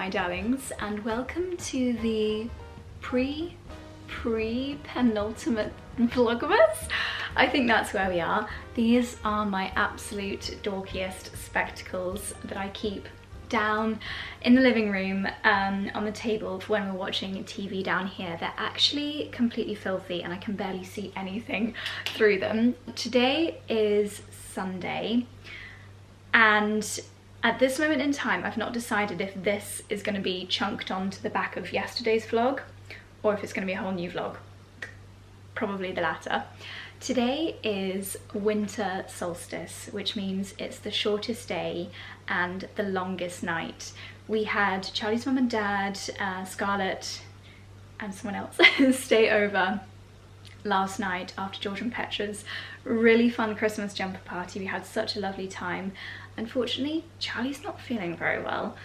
my darlings, and welcome to the pre-penultimate Vlogmas. I think that's where we are. These are my absolute dorkiest spectacles that I keep down in the living room on the table for when we're watching TV down here. They're actually completely filthy and I can barely see anything through them. Today is Sunday, and at this moment in time I've not decided if this is going to be chunked onto the back of yesterday's vlog or if it's going to be a whole new vlog. Probably the latter. Today is winter solstice, which means it's the shortest day and the longest night. We had Charlie's mum and dad, Scarlett and someone else stay over last night after George and Petra's really fun Christmas jumper party. We had such a lovely time. Unfortunately, Charlie's not feeling very well.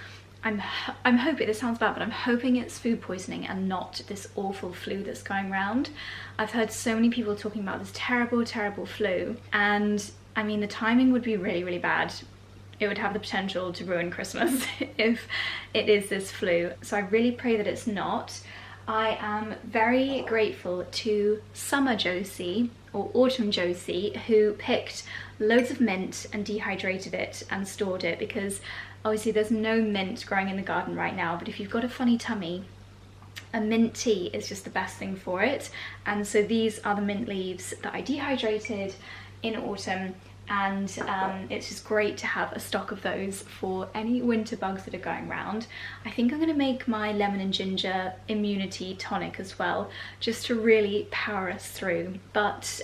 I'm hoping, this sounds bad, but I'm hoping it's food poisoning and not this awful flu that's going around. I've heard so many people talking about this terrible, terrible flu, and I mean the timing would be really, really bad. It would have the potential to ruin Christmas if it is this flu. So I really pray that it's not. I am very grateful to Summer Josie, or Autumn Josie, who picked loads of mint and dehydrated it and stored it, because obviously there's no mint growing in the garden right now, but if you've got a funny tummy, a mint tea is just the best thing for it. And so these are the mint leaves that I dehydrated in autumn, and it's just great to have a stock of those for any winter bugs that are going around. I think I'm going to make my lemon and ginger immunity tonic as well, just to really power us through. But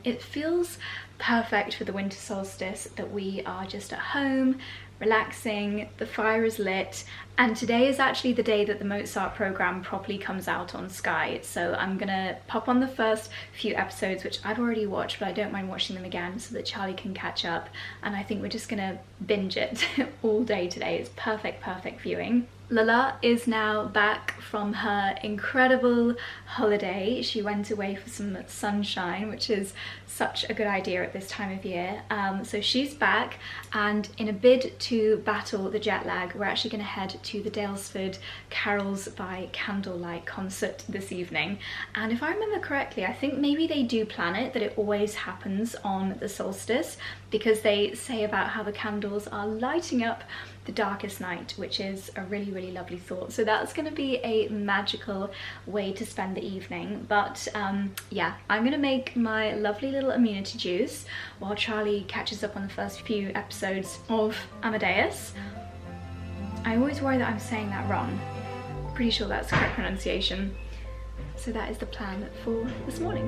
it feels perfect for the winter solstice that we are just at home, relaxing, the fire is lit, and today is actually the day that the Mozart programme properly comes out on Sky. So I'm gonna pop on the first few episodes, which I've already watched, but I don't mind watching them again so that Charlie can catch up, and I think we're just gonna binge it all day today. It's perfect viewing. Lala is now back from her incredible holiday. She went away for some sunshine, which is such a good idea at this time of year. So she's back, and in a bid to battle the jet lag, we're actually going to head to the Daylesford Carols by Candlelight concert this evening. And if I remember correctly, I think maybe they do plan it, that it always happens on the solstice, because they say about how the candles are lighting up the darkest night, which is a really, really lovely thought. So that's going to be a magical way to spend the evening. But yeah, I'm going to make my lovely little immunity juice while Charlie catches up on the first few episodes of Amadeus. I always worry that I'm saying that wrong. Pretty sure that's the correct pronunciation. So that is the plan for this morning.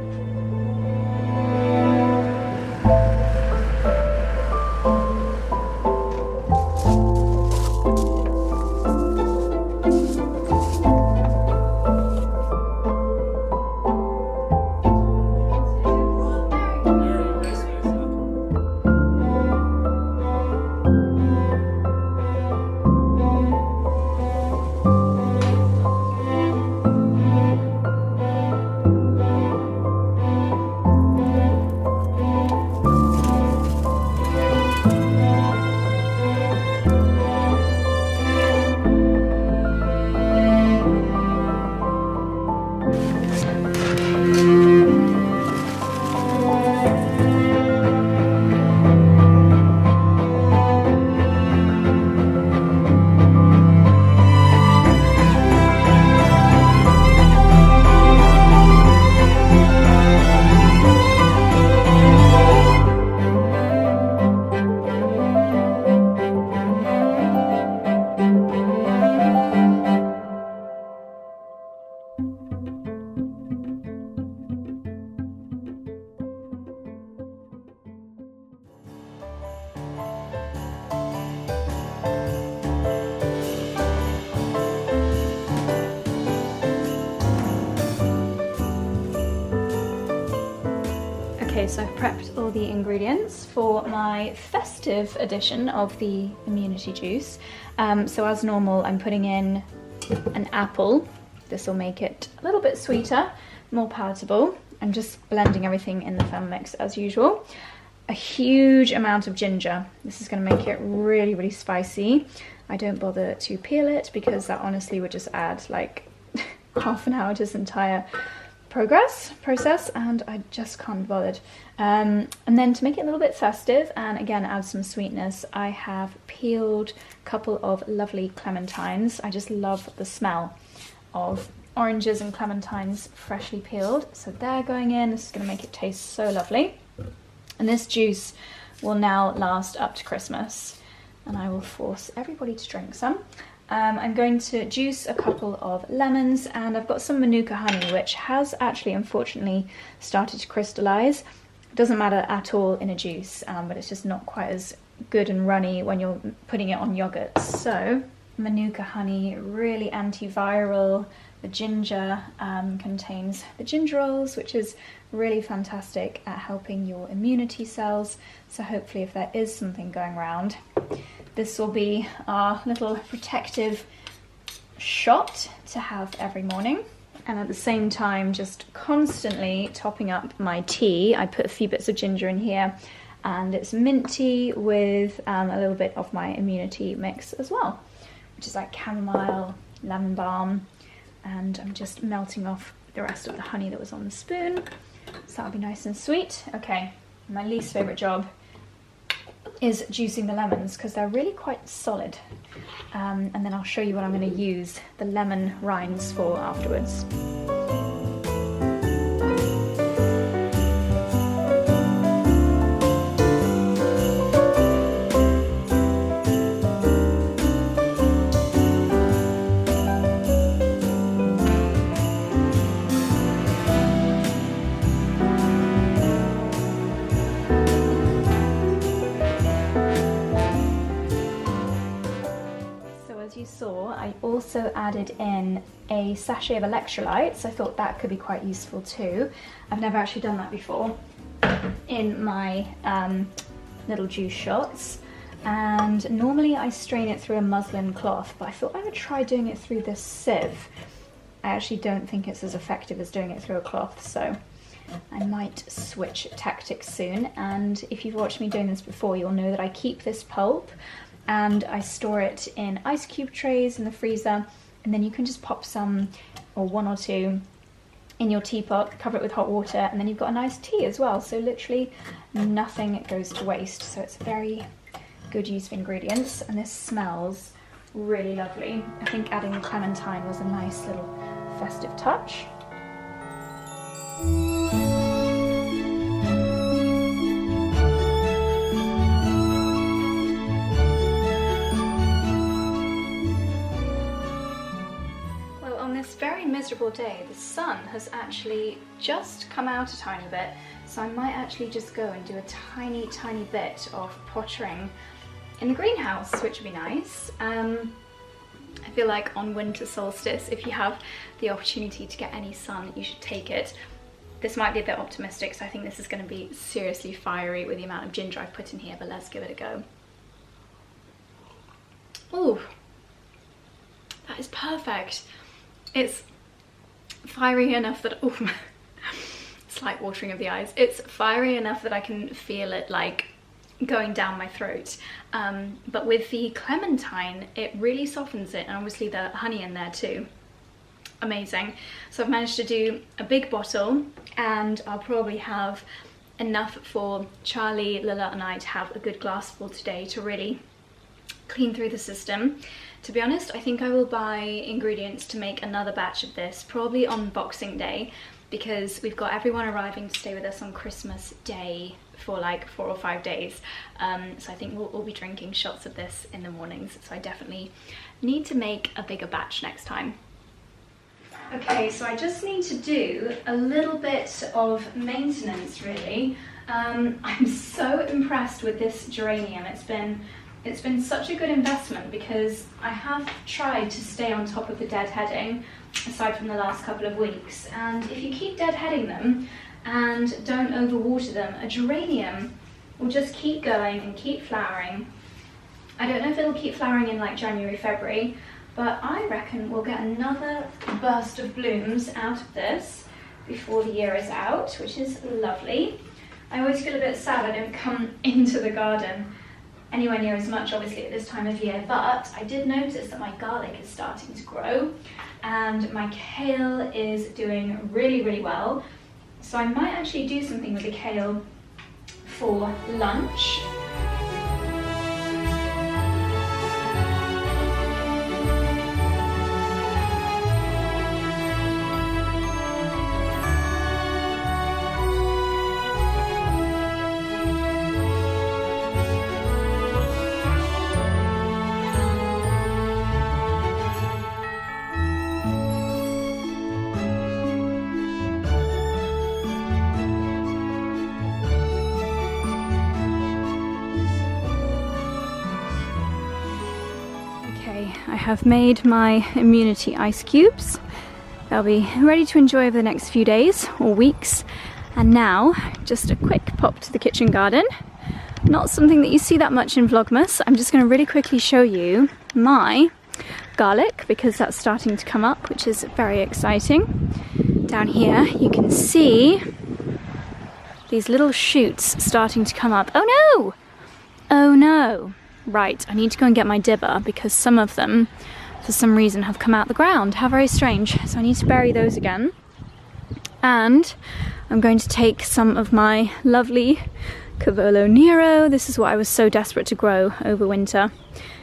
Okay, so I've prepped all the ingredients for my festive edition of the immunity juice. So as normal, I'm putting in an apple. This will make it a little bit sweeter, more palatable, and just blending everything in the Thermomix as usual. a huge amount of ginger. This is going to make it really, really spicy. I don't bother to peel it because that honestly would just add like half an hour to this entire process, and I just can't be bothered. And then to make it a little bit festive and again add some sweetness, I have peeled a couple of lovely clementines. I just love the smell of oranges and clementines freshly peeled, so they're going in. This is going to make it taste so lovely, and this juice will now last up to Christmas, and I will force everybody to drink some. I'm going to juice a couple of lemons, and I've got some Manuka honey, which has actually unfortunately started to crystallize. It doesn't matter at all in a juice, but it's just not quite as good and runny when you're putting it on yogurt. So Manuka honey, really antiviral. The ginger contains the gingerols, which is really fantastic at helping your immunity cells. So hopefully if there is something going around, this will be our little protective shot to have every morning. And at the same time, just constantly topping up my tea. I put a few bits of ginger in here, and it's mint tea with a little bit of my immunity mix as well, which is like chamomile, lemon balm, and I'm just melting off the rest of the honey that was on the spoon. So that'll be nice and sweet. Okay, my least favourite job is juicing the lemons because they're really quite solid. And then I'll show you what I'm going to use the lemon rinds for afterwards. I also added in a sachet of electrolytes. I thought that could be quite useful too. I've never actually done that before in my little juice shots, and normally I strain it through a muslin cloth, but I thought I would try doing it through this sieve. I actually don't think it's as effective as doing it through a cloth, so I might switch tactics soon. And if you've watched me doing this before, you'll know that I keep this pulp and I store it in ice cube trays in the freezer, and then you can just pop some, or one or two, in your teapot, cover it with hot water, and then you've got a nice tea as well. So literally nothing goes to waste. So it's a very good use of ingredients, and this smells really lovely. I think adding the clementine was a nice little festive touch. Very miserable day, the sun has actually just come out a tiny bit, so I might actually just go and do a tiny bit of pottering in the greenhouse, which would be nice. I feel like on winter solstice, if you have the opportunity to get any sun, you should take it. This might be a bit optimistic, so I think this is going to be seriously fiery with the amount of ginger I've put in here, but let's give it a go. Oh, that is perfect. It's fiery enough that, oh, slight watering of the eyes. It's fiery enough that I can feel it like going down my throat. But with the clementine, it really softens it, and obviously the honey in there too. Amazing. So I've managed to do a big bottle, and I'll probably have enough for Charlie, Lila and I to have a good glassful today to really clean through the system. To be honest, I think I will buy ingredients to make another batch of this, probably on Boxing Day, because we've got everyone arriving to stay with us on Christmas Day for like 4 or 5 days. So I think we'll all be drinking shots of this in the mornings, so I definitely need to make a bigger batch next time. Okay, so I just need to do a little bit of maintenance really. I'm so impressed with this geranium. It's been such a good investment because I have tried to stay on top of the deadheading, aside from the last couple of weeks, and if you keep deadheading them and don't overwater them, a geranium will just keep going and keep flowering. I don't know if it'll keep flowering in like January, February, but I reckon we'll get another burst of blooms out of this before the year is out, which is lovely. I always feel a bit sad I don't come into the garden anywhere near as much, obviously, at this time of year, but I did notice that my garlic is starting to grow and my kale is doing really, really well. So I might actually do something with the kale for lunch. I have made my immunity ice cubes. They'll be ready to enjoy over the next few days or weeks. And now, just a quick pop to the kitchen garden. Not something that you see that much in Vlogmas. I'm just going to really quickly show you my garlic because that's starting to come up, which is very exciting. Down here you can see these little shoots starting to come up. Oh no! Oh no! Right, I need to go and get my dibber because some of them, for some reason, have come out the ground. How very strange. So I need to bury those again. And I'm going to take some of my lovely Cavolo Nero. This is what I was so desperate to grow over winter.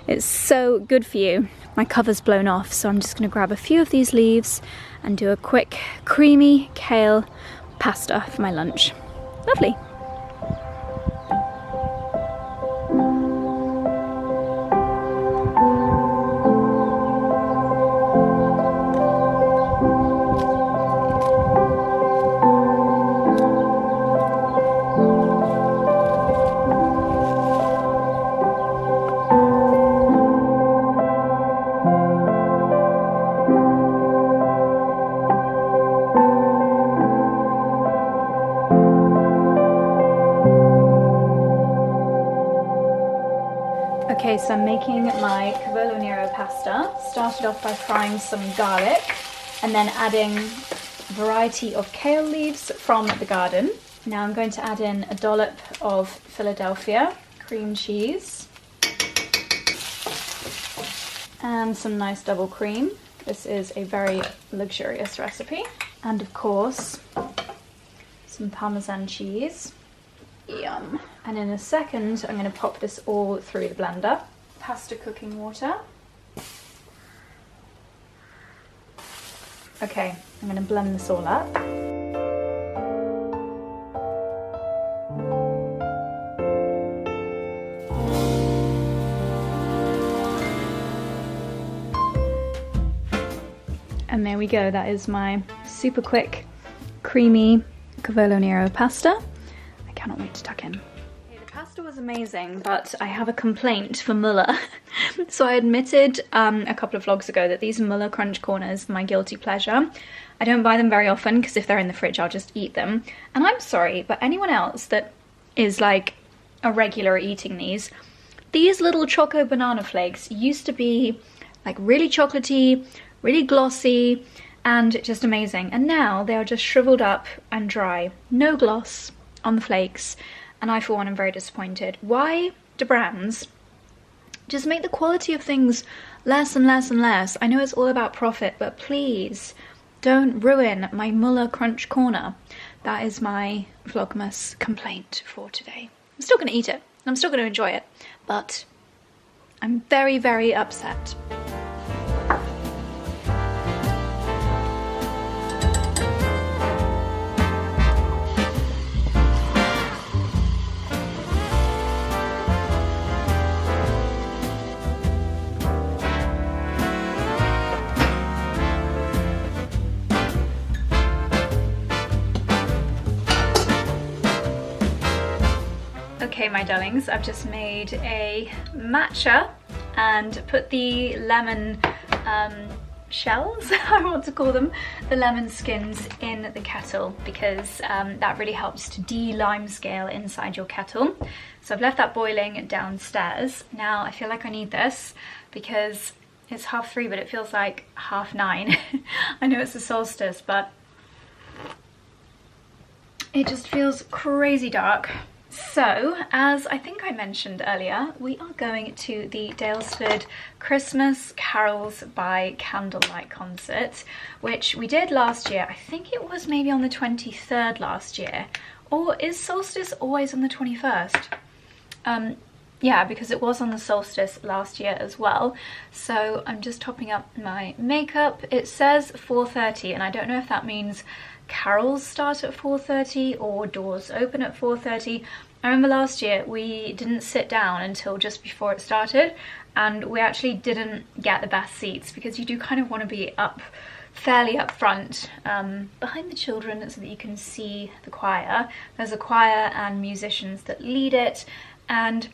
It's so good for you. My cover's blown off, so I'm just going to grab a few of these leaves and do a quick creamy kale pasta for my lunch. Lovely. Okay, so I'm making my Cavolo Nero pasta. Started off by frying some garlic and then adding a variety of kale leaves from the garden. Now I'm going to add in a dollop of Philadelphia cream cheese and some nice double cream. This is a very luxurious recipe. And of course, some Parmesan cheese. Yum. And in a second, I'm going to pop this all through the blender. Pasta cooking water. Okay, I'm going to blend this all up. And there we go, that is my super quick, creamy Cavolo Nero pasta. I cannot wait to tuck in. Okay, the pasta was amazing, but I have a complaint for Muller. So I admitted a couple of vlogs ago that these Muller crunch corners are my guilty pleasure. I don't buy them very often because if they're in the fridge I'll just eat them. And I'm sorry, but anyone else that is like a regular eating these little choco banana flakes used to be like really chocolatey, really glossy, and just amazing. And now they are just shriveled up and dry. No gloss on the flakes. And I, for one, am very disappointed. Why do brands just make the quality of things less and less and less? I know it's all about profit, but please don't ruin my Muller Crunch Corner. That is my Vlogmas complaint for today. I'm still going to eat it. I'm still going to enjoy it. But I'm very, very upset. Okay, my darlings, I've just made a matcha and put the lemon shells, I want to call them, the lemon skins in the kettle because that really helps to de-lime scale inside your kettle. So I've left that boiling downstairs. Now I feel like I need this because it's 3:30, but it feels like 9:30. I know it's the solstice, but It just feels crazy dark. So, as I think I mentioned earlier, we are going to the Daylesford Christmas Carols by Candlelight concert, which we did last year. I think it was maybe on the 23rd last year. Or is solstice always on the 21st? Yeah, because it was on the solstice last year as well. So I'm just topping up my makeup. It says 4:30, and I don't know if that means carols start at 4:30 or doors open at 4:30. I remember last year we didn't sit down until just before it started, and we actually didn't get the best seats because you do kind of want to be up fairly up front, behind the children, so that you can see the choir. There's a choir and musicians that lead it, and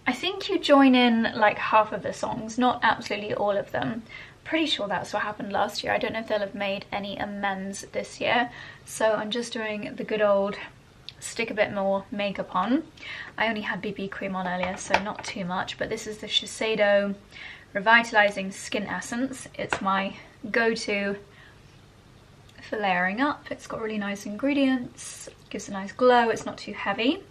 I think you join in like half of the songs, not absolutely all of them. Pretty sure that's what happened last year. I don't know if they'll have made any amends this year, so I'm just doing the good old stick a bit more makeup on. I only had BB cream on earlier, so not too much, but this is the Shiseido Revitalizing Skin Essence. It's my go-to for layering up. It's got really nice ingredients, gives a nice glow, it's not too heavy.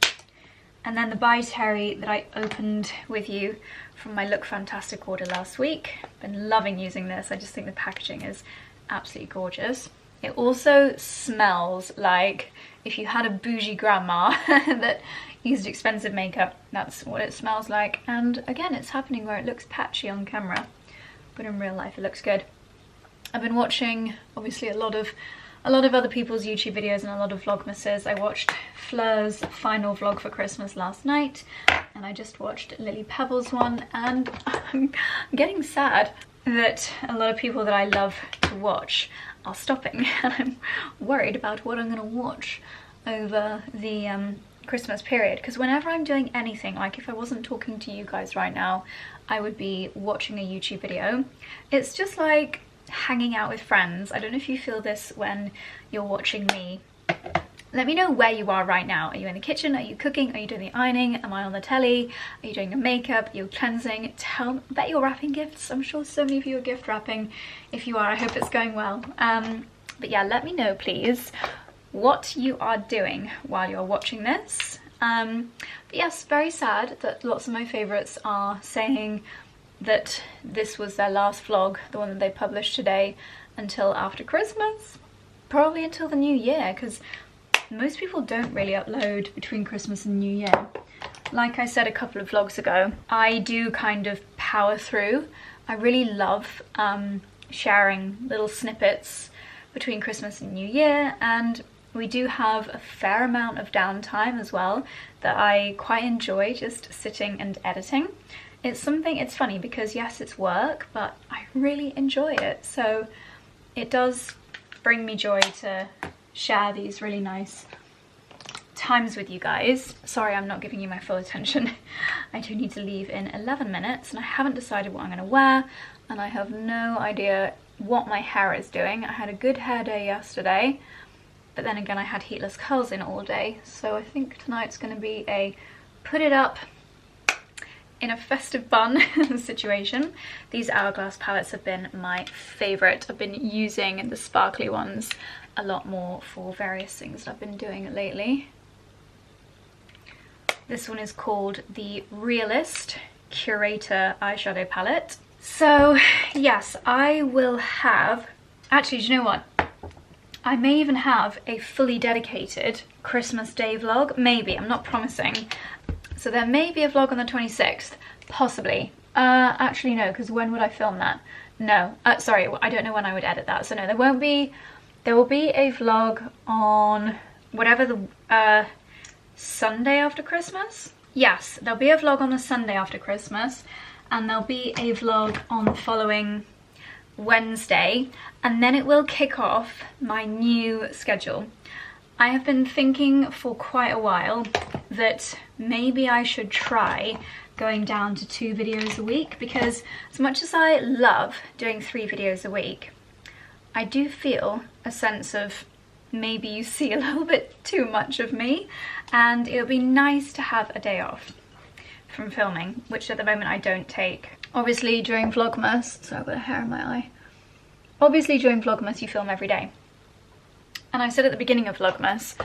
And then the 𝑭𝒊𝒅 that I opened with you from my Look Fantastic order last week. Been loving using this. I just think the packaging is absolutely gorgeous. It also smells like if you had a bougie grandma that used expensive makeup, that's what it smells like. And again, it's happening where it looks patchy on camera, but in real life it looks good. I've been watching obviously a lot of other people's YouTube videos and a lot of Vlogmases. I watched Flir's final vlog for Christmas last night, and I just watched 𝑙𝑖𝑙𝑦_PEBBLE's one, and I'm getting sad that a lot of people that I love to watch are stopping, and I'm worried about what I'm going to watch over the Christmas period, because whenever I'm doing anything, like if I wasn't talking to you guys right now, I would be watching a YouTube video. It's just like hanging out with friends. I don't know if you feel this when you're watching me. Let me know where you are right now. Are you in the kitchen? Are you cooking? Are you doing the ironing? Am I on the telly? Are you doing your makeup? Are you cleansing? Bet you're wrapping gifts. I'm sure so many of you are gift wrapping. If you are, I hope it's going well. But yeah, let me know please what you are doing while you're watching this. But yes, very sad that lots of my favourites are saying that this was their last vlog, the one that they published today, until after Christmas. Probably until the new year, because most people don't really upload between Christmas and New Year. Like I said a couple of vlogs ago, I do kind of power through. I really love sharing little snippets between Christmas and New Year, and we do have a fair amount of downtime as well that I quite enjoy, just sitting and editing. It's funny because yes, it's work, but I really enjoy it. So it does bring me joy to share these really nice times with you guys. Sorry, I'm not giving you my full attention. I do need to leave in 11 minutes, and I haven't decided what I'm going to wear, and I have no idea what my hair is doing. I had a good hair day yesterday, but then again I had heatless curls in all day, so I think tonight's going to be a put it up in a festive bun situation. These Hourglass palettes have been my favourite. I've been using the sparkly ones a lot more for various things that I've been doing lately. This one is called the Realist Curator Eyeshadow Palette. So yes, I will have, actually, do you know what? I may even have a fully dedicated Christmas Day vlog, maybe, I'm not promising. So there may be a vlog on the 26th, possibly. Actually no, because when would I film that? No, sorry, I don't know when I would edit that. So no, there won't be, there will be a vlog on whatever the Sunday after Christmas? Yes, there'll be a vlog on the Sunday after Christmas, and there'll be a vlog on the following Wednesday, and then it will kick off my new schedule. I have been thinking for quite a while that maybe I should try going down to 2 videos a week, because as much as I love doing 3 videos a week, I do feel a sense of maybe you see a little bit too much of me, and it would be nice to have a day off from filming, which at the moment I don't take. Obviously during Vlogmas, so I've got a hair in my eye. Obviously during Vlogmas you film every day. And I said at the beginning of Vlogmas,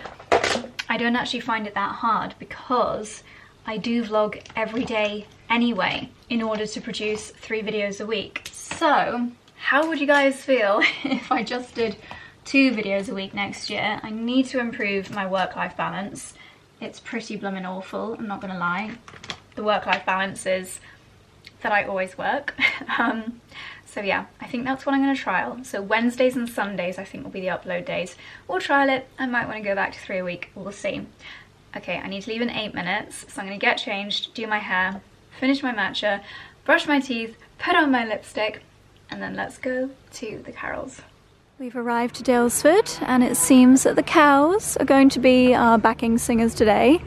I don't actually find it that hard because I do vlog every day anyway in order to produce 3 videos a week. So how would you guys feel if I just did 2 videos a week next year? I need to improve my work-life balance. It's pretty blooming awful, I'm not gonna lie. The work-life balance is that I always work. So yeah, I think that's what I'm gonna trial. So Wednesdays and Sundays I think will be the upload days. We'll trial it. I might wanna go back to 3 a week, we'll see. Okay, I need to leave in 8 minutes, so I'm gonna get changed, do my hair, finish my matcha, brush my teeth, put on my lipstick, and then let's go to the carols. We've arrived to Daylesford, and it seems that the cows are going to be our backing singers today.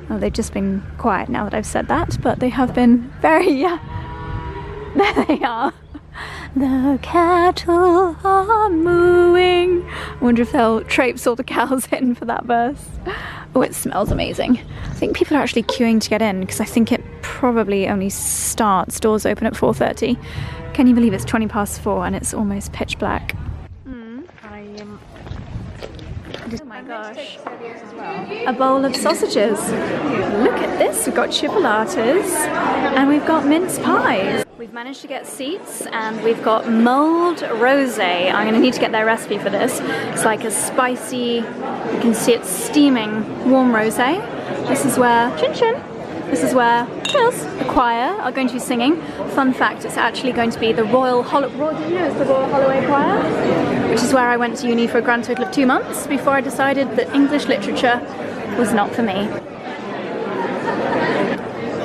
Well, they've just been quiet now that I've said that, but they have been very, yeah. There they are. The cattle are mooing. I wonder if they'll traipse all the cows in for that verse. Oh, it smells amazing. I think people are actually queuing to get in because I think it probably only starts, doors open at 4:30. Can you believe it's 4:20 and it's almost pitch black? Oh my gosh. A bowl of sausages. Look at this, we've got chipolatas and we've got mince pies. We've managed to get seats and we've got mulled rosé. I'm going to need to get their recipe for this. It's like a spicy, you can see it's steaming warm rosé. This is where, chin chin, this is where, cheers, the choir are going to be singing. Fun fact, it's actually going to be the Royal Holloway, did you know it's the Royal Holloway Choir? Which is where I went to uni for a grand total of 2 months before I decided that English literature was not for me.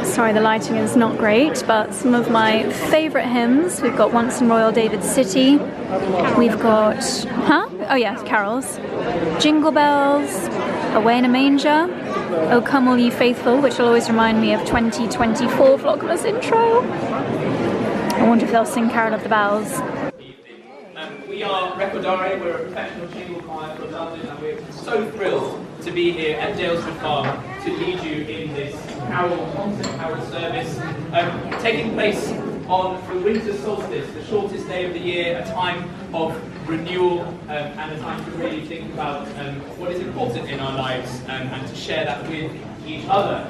Sorry, the lighting is not great, but some of my favourite hymns. We've got Once in Royal David City. We've got, oh yeah, carols. Jingle Bells, Away in a Manger, O Come All Ye Faithful, which will always remind me of 2024 Vlogmas intro. I wonder if they'll sing Carol of the Bells. We are 𝑭𝒊𝒏𝒅, we're a professional jingle choir from London, and we're so thrilled to be here at Daylesford Farm to lead you in this carol concert, carol service, taking place on the winter solstice, the shortest day of the year, a time of renewal and a time to really think about what is important in our lives and to share that with each other.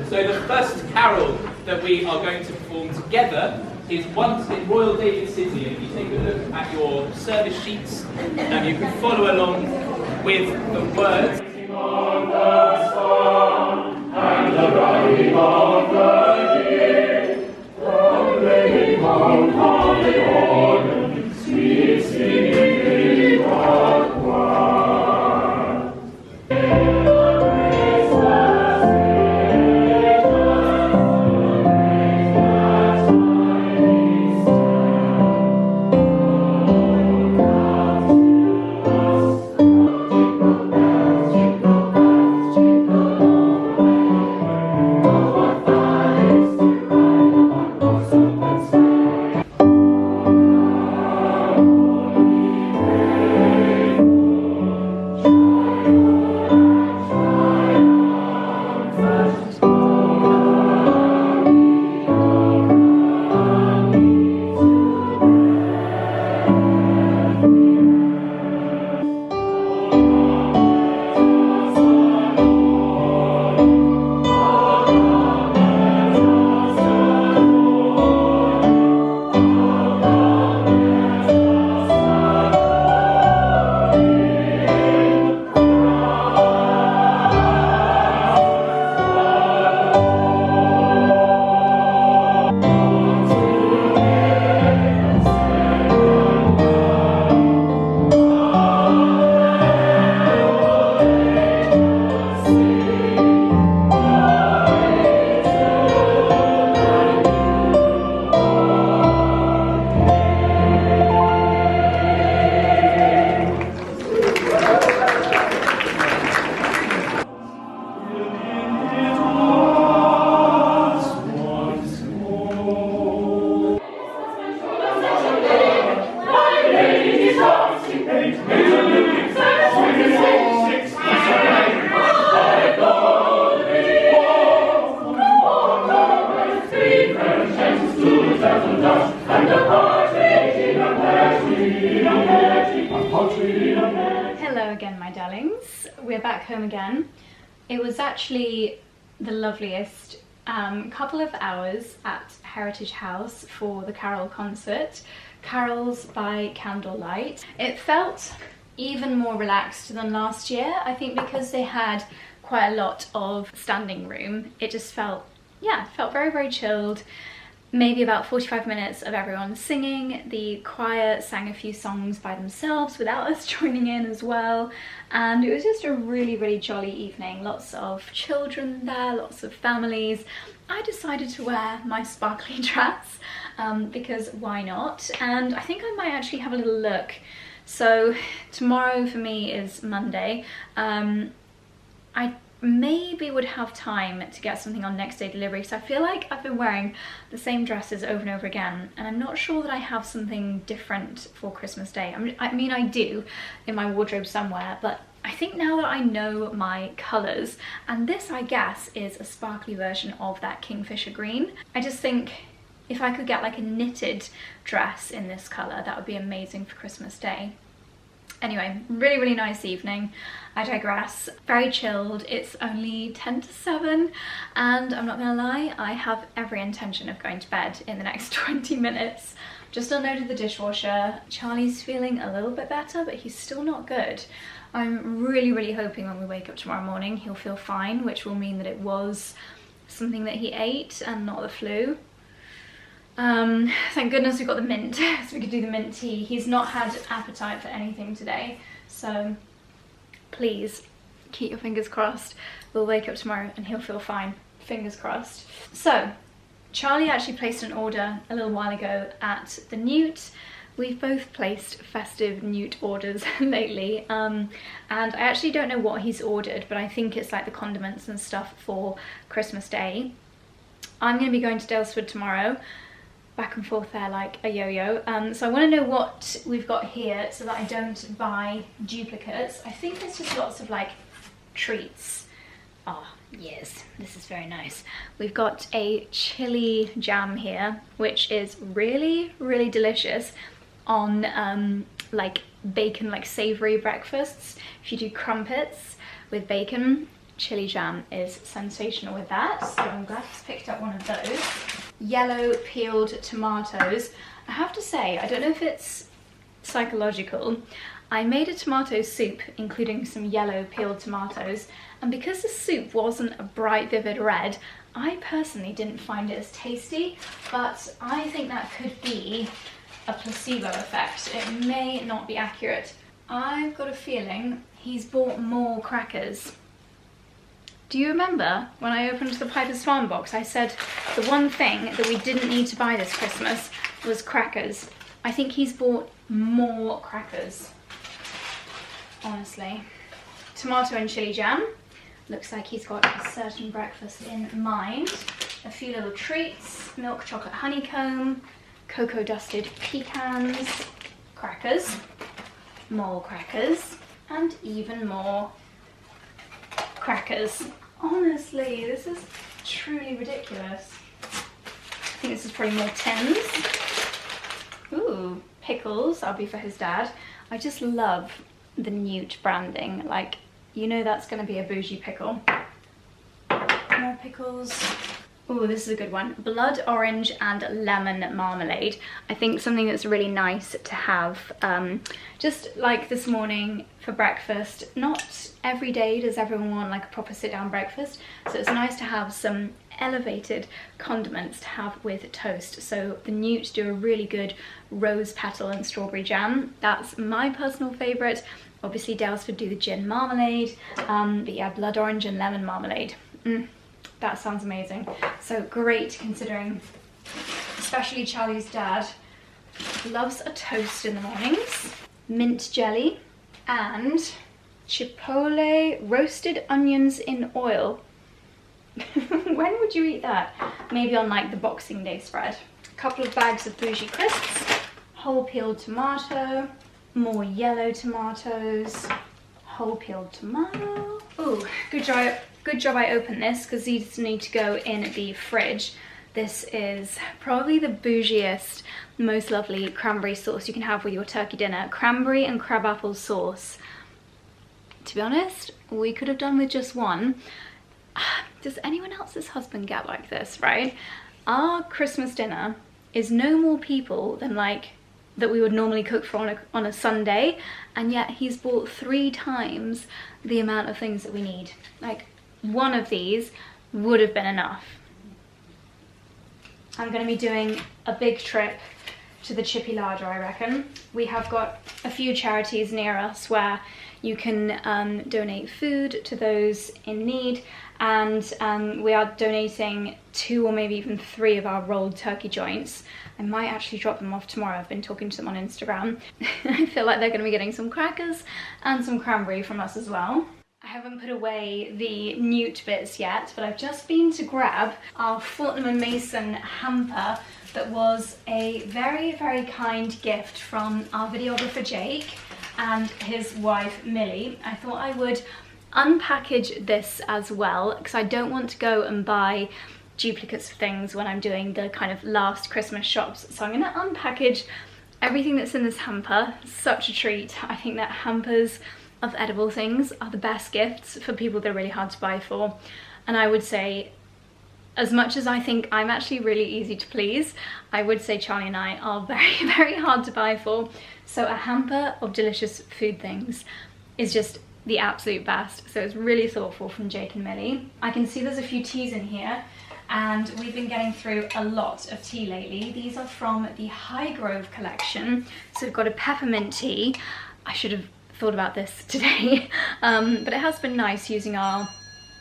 So the first carol that we are going to perform together is Once in Royal David City. And if you take a look at your service sheets, you can follow along with the words. On the sun and the rising of the day, proclaiming Mount of the organ, sweet singing God choir. Hello again, my darlings. We're back home again. It was actually the loveliest couple of hours at Heritage House for the Carol concert, Carols by Candlelight. It felt even more relaxed than last year, I think, because they had quite a lot of standing room. It just felt, yeah, it felt very, very chilled. Maybe about 45 minutes of everyone singing. The choir sang a few songs by themselves without us joining in as well. And it was just a really, really jolly evening. Lots of children there, lots of families. I decided to wear my sparkly dress because why not? And I think I might actually have a little look. So tomorrow for me is Monday. I maybe would have time to get something on next day delivery, because I feel like I've been wearing the same dresses over and over again, and I'm not sure that I have something different for Christmas Day. I mean I do in my wardrobe somewhere, but I think now that I know my colours, and this I guess is a sparkly version of that Kingfisher green, I just think if I could get like a knitted dress in this colour, that would be amazing for Christmas Day. Anyway, really, really nice evening. I digress. Very chilled. It's only 10 to 7 and I'm not gonna lie, I have every intention of going to bed in the next 20 minutes. Just unloaded the dishwasher. Charlie's feeling a little bit better, but he's still not good. I'm really, really hoping when we wake up tomorrow morning he'll feel fine, which will mean that it was something that he ate and not the flu. Thank goodness we got the mint, so we could do the mint tea. He's not had appetite for anything today, so please keep your fingers crossed. We'll wake up tomorrow and he'll feel fine, fingers crossed. So Charlie actually placed an order a little while ago at the Newt. We've both placed festive Newt orders lately, and I actually don't know what he's ordered, but I think it's like the condiments and stuff for Christmas Day. I'm going to be going to Daylesford tomorrow, back and forth there like a yo-yo. So I want to know what we've got here so that I don't buy duplicates. I think it's just lots of like treats. Oh yes, this is very nice. We've got a chili jam here, which is really, really delicious on like bacon, like savoury breakfasts. If you do crumpets with bacon, chili jam is sensational with that. So I'm glad he's picked up one of those. Yellow peeled tomatoes. I have to say, I don't know if it's psychological, I made a tomato soup including some yellow peeled tomatoes, and because the soup wasn't a bright vivid red, I personally didn't find it as tasty, but I think that could be a placebo effect. It may not be accurate. I've got a feeling he's bought more crackers. Do you remember when I opened the Piper's Farm box, I said the one thing that we didn't need to buy this Christmas was crackers? I think he's bought more crackers, honestly. Tomato and chili jam. Looks like he's got a certain breakfast in mind. A few little treats, milk chocolate honeycomb, cocoa dusted pecans, crackers, more crackers, and even more crackers. Honestly, this is truly ridiculous. I think this is probably more tins. Ooh, pickles, that'll be for his dad. I just love the Newt branding. Like, you know that's gonna be a bougie pickle. More pickles. Oh, this is a good one. Blood orange and lemon marmalade. I think something that's really nice to have just like this morning for breakfast. Not every day does everyone want like a proper sit down breakfast, so it's nice to have some elevated condiments to have with toast. So the Newt do a really good rose petal and strawberry jam. That's my personal favourite. Obviously Daylesford do the gin marmalade, but yeah, blood orange and lemon marmalade. That sounds amazing. So great, considering especially Charlie's dad loves a toast in the mornings. Mint jelly and chipotle roasted onions in oil. When would you eat that? Maybe on like the Boxing Day spread. A couple of bags of bougie crisps, whole peeled tomato, more yellow tomatoes, whole peeled tomato. Ooh, good job I opened this because these need to go in the fridge. This is probably the bougiest, most lovely cranberry sauce you can have with your turkey dinner. Cranberry and crabapple sauce. To be honest, we could have done with just one. Does anyone else's husband get like this, right? Our Christmas dinner is no more people than like that we would normally cook for on a Sunday, and yet he's bought 3 times the amount of things that we need. Like, one of these would have been enough. I'm going to be doing a big trip to the 𝑭𝒊𝒏𝒅 𝙂, I reckon. We have got a few charities near us where you can donate food to those in need, and we are donating 2 or maybe even 3 of our rolled turkey joints. I might actually drop them off tomorrow. I've been talking to them on Instagram. I feel like they're going to be getting some crackers and some cranberry from us as well. I haven't put away the Newt bits yet, but I've just been to grab our Fortnum & Mason hamper that was a very, very kind gift from our videographer Jake and his wife Millie. I thought I would unpackage this as well, because I don't want to go and buy duplicates of things when I'm doing the kind of last Christmas shops. So I'm going to unpackage everything that's in this hamper. Such a treat. I think that hampers of edible things are the best gifts for people that are really hard to buy for. And I would say, as much as I think I'm actually really easy to please, I would say Charlie and I are very, very hard to buy for. So a hamper of delicious food things is just the absolute best. So it's really thoughtful from Jake and Millie. I can see there's a few teas in here, and we've been getting through a lot of tea lately. These are from the Highgrove collection. So we've got a peppermint tea. I should have thought about this today, but it has been nice using our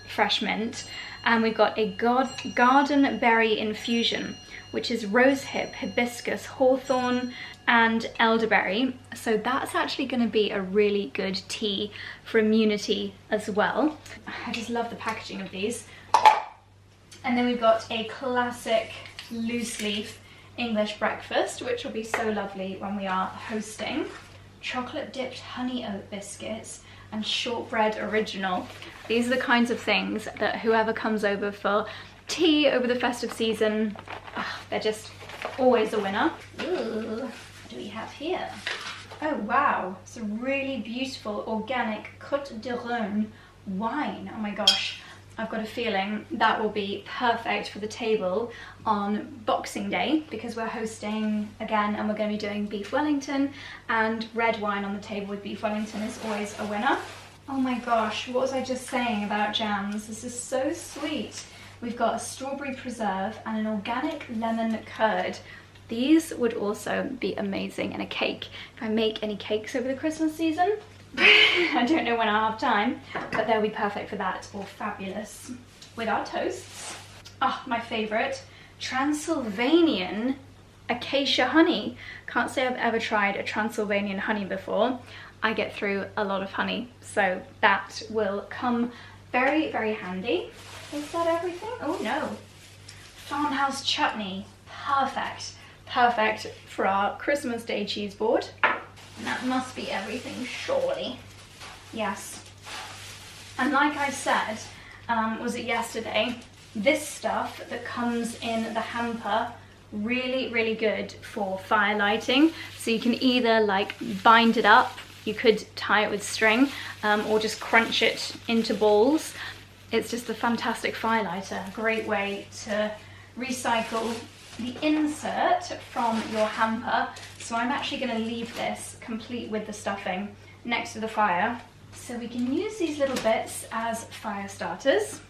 fresh mint. And we've got a garden berry infusion, which is rosehip, hibiscus, hawthorn, and elderberry. So that's actually going to be a really good tea for immunity as well. I just love the packaging of these. And then we've got a classic loose leaf English breakfast, which will be so lovely when we are hosting. Chocolate dipped honey oat biscuits and shortbread original. These are the kinds of things that whoever comes over for tea over the festive season, they're just always a winner. Ooh, what do we have here? Oh wow, it's a really beautiful organic Côte d'Iron wine. Oh my gosh, I've got a feeling that will be perfect for the table on Boxing Day, because we're hosting again and we're going to be doing beef Wellington, and red wine on the table with beef Wellington is always a winner. Oh my gosh, what was I just saying about jams? This is so sweet. We've got a strawberry preserve and an organic lemon curd. These would also be amazing in a cake. If I make any cakes over the Christmas season, I don't know when I'll have time, but they'll be perfect for that, or fabulous with our toasts. Ah, my favourite, Transylvanian acacia honey. Can't say I've ever tried a Transylvanian honey before. I get through a lot of honey, so that will come very, very handy. Is that everything? Oh no. Farmhouse chutney. Perfect. Perfect for our Christmas Day cheese board. And that must be everything, surely. Yes. And like I said, was it yesterday, this stuff that comes in the hamper, really, really good for fire lighting. So you can either like bind it up, you could tie it with string, or just crunch it into balls. It's just a fantastic fire lighter. Great way to recycle the insert from your hamper. So I'm actually going to leave this complete with the stuffing next to the fire, so we can use these little bits as fire starters.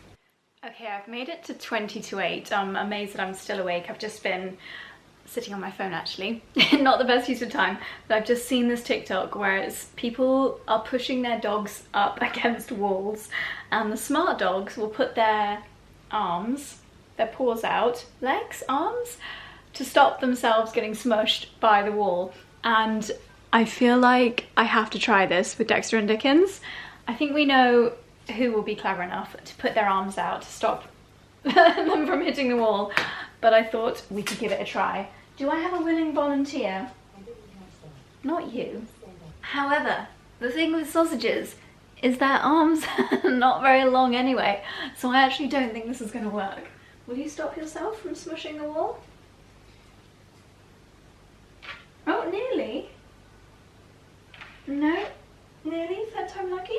Okay, I've made it to 20 to 8. I'm amazed that I'm still awake. I've just been sitting on my phone actually. Not the best use of time, but I've just seen this TikTok where it's people are pushing their dogs up against walls, and the smart dogs will put their arms, their paws out, legs, arms, to stop themselves getting smushed by the wall. And I feel like I have to try this with Dexter and Dickens. I think we know who will be clever enough to put their arms out to stop them from hitting the wall, but I thought we could give it a try. Do I have a willing volunteer? Not you. However, the thing with sausages is their arms are not very long anyway, so I actually don't think this is going to work. Will you stop yourself from smushing the wall? Oh, nearly. No, nearly. Third time lucky.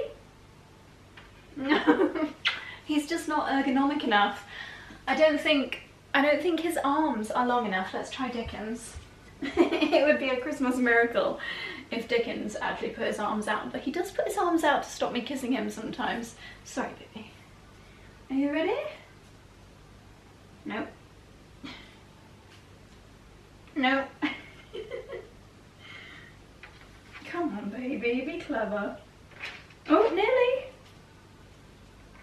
No, he's just not ergonomic enough. I don't think his arms are long enough. Let's try Dickens. It would be a Christmas miracle if Dickens actually put his arms out, but he does put his arms out to stop me kissing him sometimes. Sorry, baby. Are you ready? No. No. Come on, baby, be clever. Oh, nearly.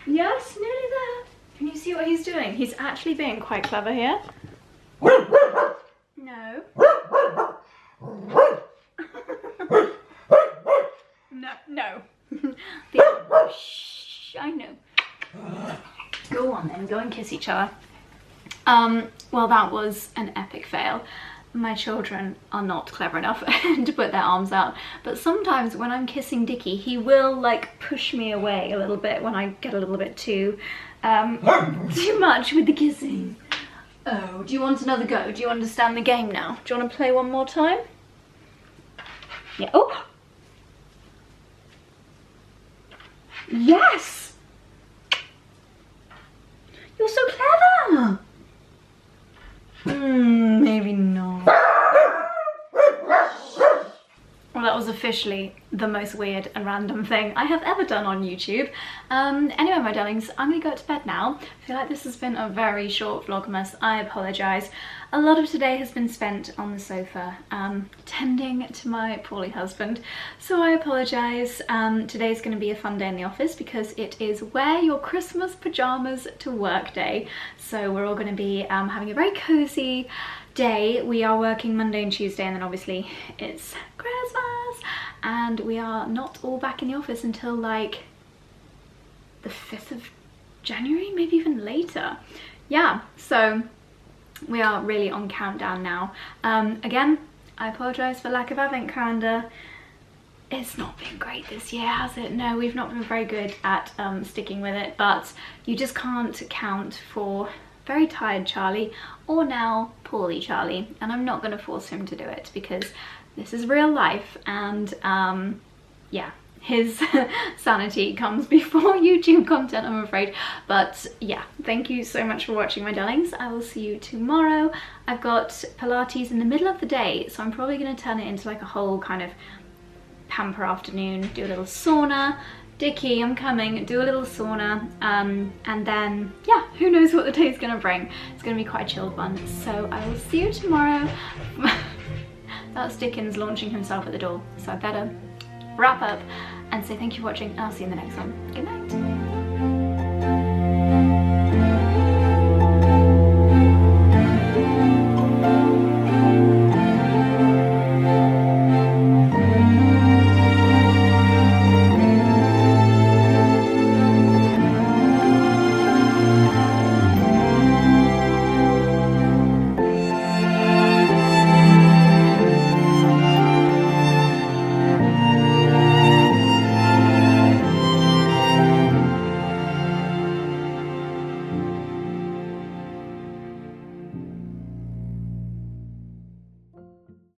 Yes, nearly there. Can you see what he's doing? He's actually being quite clever here. No. No. Shh, I know. Go on then, go and kiss each other. Well, that was an epic fail. My children are not clever enough to put their arms out, but sometimes when I'm kissing Dickie, he will like push me away a little bit when I get a little bit too much with the kissing. Oh, do you want another go? Do you understand the game now? Do you want to play one more time? Yeah. Oh! Yes! You're so clever! Maybe not. Well, that was officially the most weird and random thing I have ever done on YouTube. Anyway, my darlings, I'm gonna go to bed now. I feel like this has been a very short Vlogmas. I apologise. A lot of today has been spent on the sofa, tending to my poorly husband. So I apologise. Today's gonna be a fun day in the office because it is wear your Christmas pyjamas to work day. So we're all gonna be having a very cozy day. We are working Monday and Tuesday, and then obviously it's Christmas, and we are not all back in the office until like the 5th of January, maybe even later. Yeah, so we are really on countdown now. Again, I apologise for lack of advent calendar. It's not been great this year, has it? No, we've not been very good at sticking with it, but you just can't count for very tired Charlie or now poorly Charlie, and I'm not going to force him to do it because this is real life, and yeah, his sanity comes before YouTube content, I'm afraid. But yeah, thank you so much for watching, my darlings. I will see you tomorrow. I've got Pilates in the middle of the day, so I'm probably going to turn it into like a whole kind of pamper afternoon, do a little sauna. Dickie, I'm coming, do a little sauna, and then, yeah, who knows what the day's gonna bring. It's gonna be quite a chilled one, so I will see you tomorrow. That's Dickens launching himself at the door, so I better wrap up and say thank you for watching, and I'll see you in the next one. Good night.